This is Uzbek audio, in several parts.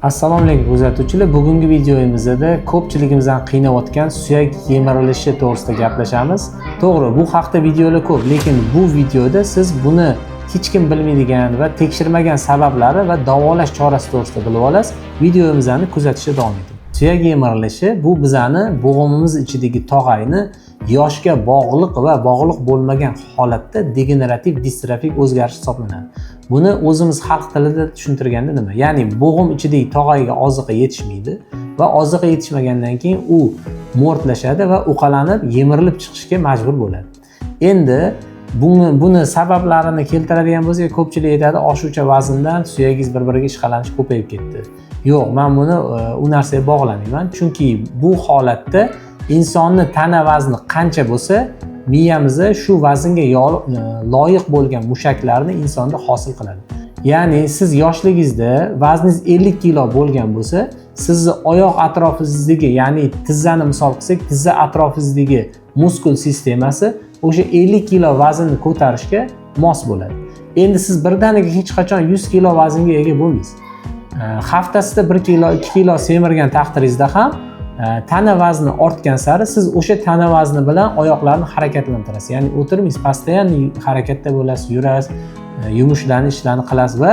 Assalomu alaykum kuzatuvchilar. Bugungi videomizda ko'pchiligimizdan qiynayotgan suyak yemirilishi to'g'risida gaplashamiz. To'g'ri, bu haqda videolar ko'p, lekin bu videoda siz buni hech kim bilmaydigan va tekshirmagan sabablari va davolash chorasi to'g'risida bilib olasiz. Videomizni kuzatishda davom eting. Suyak yemirilishi bu bizani bo'g'imimiz ichidagi tog'ayni yoshga bog'liq va bog'liq bo'lmagan holatda degenerativ distrofik o'zgarish hisoblanadi. Buni o'zimiz xalq tilida tushuntirganda nima? Ya'ni bo'g'im ichidagi tog'ayga oziqa yetishmaydi va oziqa yetishmagandan keyin u mo'rtlashadi va uqalanib, yemirilib chiqishga majbur bo'ladi. Endi buni sabablarini keltiradigan bo'lsak, ko'pchilik aytadi, oshuvchi vazndan suyagingiz bir-biriga ishqalanish ko'payib ketdi. Yo'q, men buni u narsaga bog'lamayman, chunki bu holatda insonni tana vazni qancha bo'lsa, miyamiz shu vaznga loyiq bo'lgan mushaklarni insonda hosil qiladi. Ya'ni siz yoshligingizda vazningiz 50 kilo bo'lgan bo'lsa, sizni oyoq atrofingizdagi, ya'ni tizzani misol qilsak, tizza atrofingizdagi muskul sistemasi o'sha 50 kilo vaznni ko'tarishga mos bo'ladi. Endi siz birdaniga hech qachon 100 kilo vaznga ega bo'lmaysiz. Haftasida 1 kilo, 2 kilo semirgan taqdiringizda ham tana vazni ortgan sari siz o'sha tana vazni bilan oyoqlarni harakatlantirasiz. Ya'ni o'tirmaysiz, postoyanniy harakatda bo'lasiz, yurasiz, yumushlarni, ishlarni qilasiz va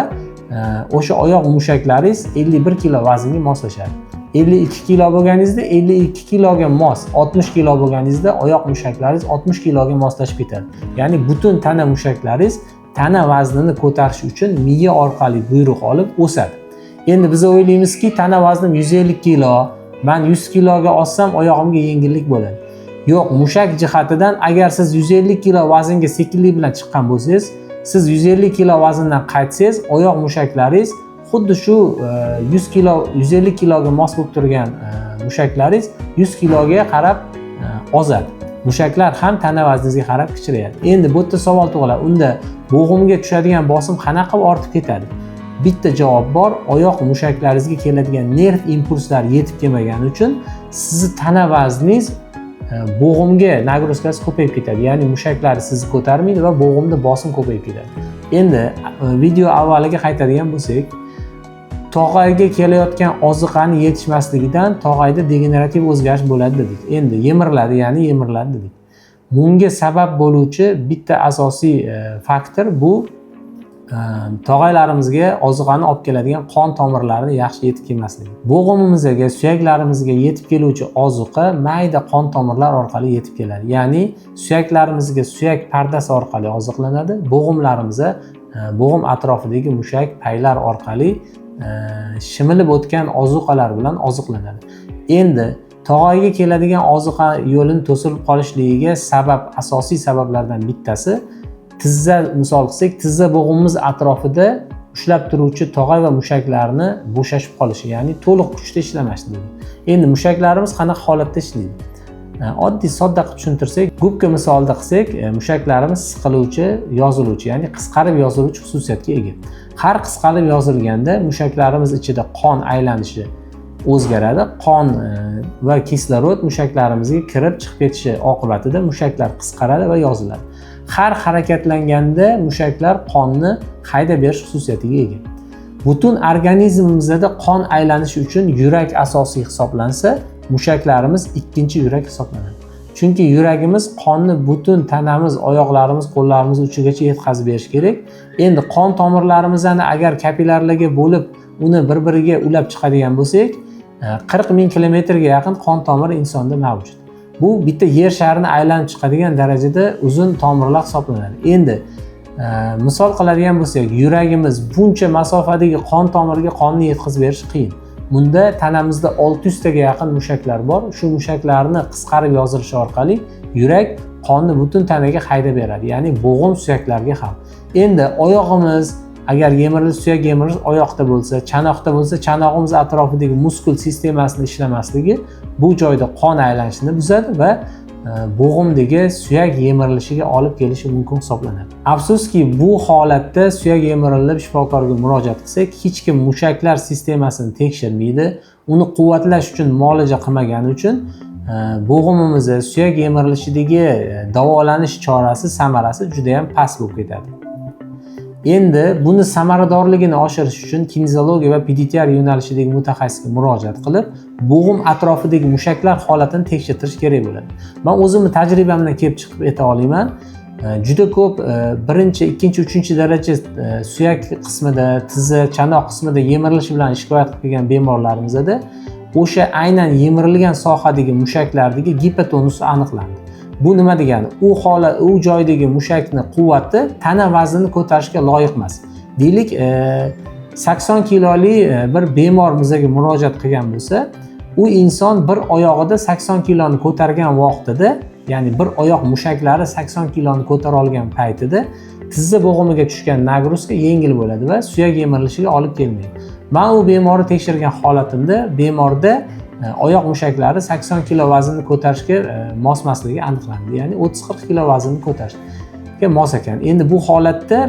o'sha oyoq mushaklaringiz 51 kilo vaznga moslashadi. 52 kilo bo'lganingizda 52 kiloga mos, 60 kilo bo'lganingizda oyoq mushaklaringiz 60 kiloga moslashib ketadi. Ya'ni butun tana mushaklaringiz tana vaznini ko'tarish uchun miya orqali buyruq olib o'sadi. Endi biz o'ylaymizki, tana vaznim 150 kilo, men 100 kiloga ossam oyog'imga yengillik bo'ladi. Yo'q, mushak jihatidan agar siz 150 kilo vaznga sekinlik bilan chiqqan bo'lsangiz, siz 150 kilo vazndan qaytsangiz, oyoq mushaklaringiz xuddi shu 100 kilo, 150 kiloga mos bo'lib turgan mushaklaringiz 100 kiloga qarab ozadi. Mushaklar ham tana vazningizga qarab kichrayadi. Endi bu yerda savol tug'iladi. Unda bo'g'imga tushadigan bosim qanaqa ortib ketadi? Bitta javob bor. Oyoq mushaklaringizga keladigan nerv impulslari yetib kelmagani uchun sizni tana vazningiz bo'g'imga nagruzkasi ko'payib ketadi. Ya'ni mushaklar sizni ko'tarmaydi va bo'g'imda bosim ko'payib ketadi. Endi video avvaliga qaytadigan bo'lsak, tog'ayga kelayotgan oziqani yetishmasligidan tog'ayda degenerativ o'zgarish bo'ladi dedik. Endi yemiriladi, ya'ni yemiriladi dedik. Bunga sabab bo'luvchi bitta asosiy faktor bu tog'aylarimizga oziqani olib keladigan qon tomirlarini yaxshi yetib kelmasligi. Bo'g'imimizga, suyaklarimizga yetib keluvchi oziqa mayda qon tomirlar orqali yetib keladi. Ya'ni suyaklarimizga suyak pardasi orqali oziqlanadi, bo'g'imlarimizga bo'g'im atrofidagi mushak paylar orqali shimilib o'tgan ozuqalar bilan oziqlanadi. Endi tog'ayga keladigan oziqa yo'lini to'silib qolishligiga asosiy sabablardan bittasi tizza misol qilsak, tizza bo'g'imimiz atrofida ushlab turuvchi tog'ay va mushaklarni bo'shashib qolishi, ya'ni to'liq kuchda ishlamasligi. Endi mushaklarimiz qanaqa holatda ishlaydi? Oddiy sodda qilib tushuntirsak, gubka misolida qilsak, mushaklarimiz siqiluvchi, yoziluvchi, ya'ni qisqarib yoziluvchi xususiyatga ega. Har qisqarib yozilganda mushaklarimiz ichida qon aylanishi o'zgaradi. Qon va kislorod mushaklarimizga kirib chiqib ketishi oqibatida mushaklar qisqaradi va yoziladi. Har harakatlanganda mushaklar qonni haydab berish xususiyatiga ega. Butun organizmimizda qon aylanishi uchun yurak asosiy hisoblansa, mushaklarimiz ikkinchi yurak hisoblanadi. Chunki yuragimiz qonni butun tanamiz, oyoqlarimiz, qo'llarimiz uchigacha yetkazib berish kerak. Endi qon tomirlarimizni agar kapillarlarga bo'lib, uni bir-biriga ulab chiqadigan bo'lsak, 40 ming kilometrga yaqin qon tomiri insonda mavjud. Bu bitta yer sharini aylanib chiqadigan darajada uzun tomirlar hisoblanadi. Endi misol qiladigan bo'lsak, yuragimiz buncha masofadagi qon tomiriga qonni yetkazib berish qiyin. Bunda tanamizda 600 taga yaqin mushaklar bor. Shu mushaklarni qisqarib yozilishi orqali yurak qonni butun tanaga haydab beradi, ya'ni bo'g'im suyaklarga ham. Endi oyog'imiz agar yemirilish, suyak yemirilish oyoqda bo'lsa, chanoqda bo'lsa, chanog'imiz atrofidagi muskul sistemasini ishlamasligi bu joyda qon aylanishini buzadi va bo'g'imdagi suyak yemirilishiga olib kelishi mumkin hisoblanadi. Afsuski, bu holatda suyak yemirilib shifokorga murojaat qilsak, hech kim mushaklar sistemasini tekshirmaydi. Uni quvvatlash uchun muolaja qilmagani uchun bo'g'imimizda suyak yemirilishidagi davolanish chorasi, samarasi juda ham past bo'lib ketadi. Endi buni samaradorligini oshirish uchun kinezologiya va pediatriya yo'nalishidagi mutaxassisga murojaat qilib, bo'g'im atrofidagi mushaklar holatini tekshirtirish kerak bo'ladi. Men o'zimning tajribamdan kelib chiqib ayta olaman. Juda ko'p birinchi, ikkinchi, uchinchi daraja suyak qismida, tizi, chanoq qismida yemirilish bilan shikoyat qilib kelgan bemorlarimizda o'sha aynan yemirilgan sohadagi mushaklardagi gipotonus aniqlandi. Bu nima degani? U joydagi mushakni quvvati tana vaznini ko'tarishga loyiq emas. Deylik, 80 kiloli bir bemor bizga murojaat qilgan bo'lsa, u inson bir oyog'ida 80 kiloni ko'targan vaqtida, ya'ni bir oyoq mushaklari 80 kiloni ko'tara olgan paytida tizza bo'g'imiga tushgan nagruzka yengil bo'ladi va suyak yemirilishiga olib kelmaydi. Men u bemorni tekshirgan holatimda bemorda oyoq mushaklari 80 kilo vaznni ko'tarishga mos emasligi aniqlandi. Ya'ni 30-40 kilo vaznni ko'tarishga mos ekan. Endi bu holatda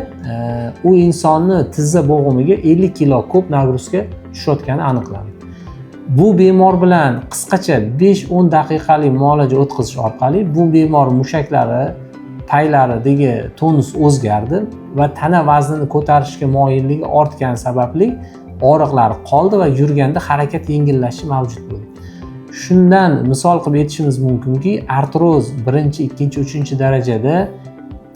u insonni tizza bo'g'imiga 50 kilo ko'p nagruzka tushayotgani aniqlandi. Bu bemor bilan qisqacha 5-10 daqiqalik muolaja o'tkazish orqali bu bemor mushaklari, paylaridagi tonus o'zgardi va tana vaznini ko'tarishga moyilligi ortgani sababli og'riqlari qoldi va yurganda harakat yengillashishi mavjud bo'ldi. Shundan misol qilib aytishimiz mumkinki, artroz 1-2, 3 darajada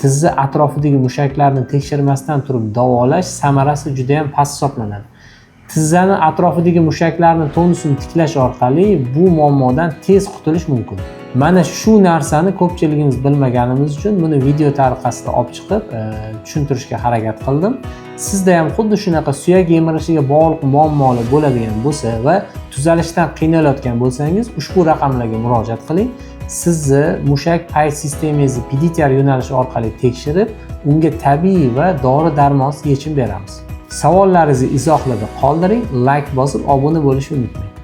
tizza atrofidagi mushaklarni tekshirmasdan turib davolash samarasi juda ham past hisoblanadi. Tizzani atrofidagi mushaklarni tonusini tiklash orqali bu muammodan tez qutulish mumkin. Mana shu narsani ko'pchiligimiz bilmaganimiz uchun buni video tariqasida olib chiqib tushuntirishga harakat qildim. Sizda ham xuddi shunaqa suyak yemirilishiga bog'liq muammolar bo'ladigan bo'lsa va tuzalishdan qiynalayotgan bo'lsangiz, ushbu raqamlarga murojaat qiling. Sizni mushak pay sistemangizni pediatriya yo'nalishi orqali tekshirib, unga tabiiy va dori-darmonsiz yechim beramiz. Savollaringizni izohlarda qoldiring, like bosib, obuna bo'lishni unutmang.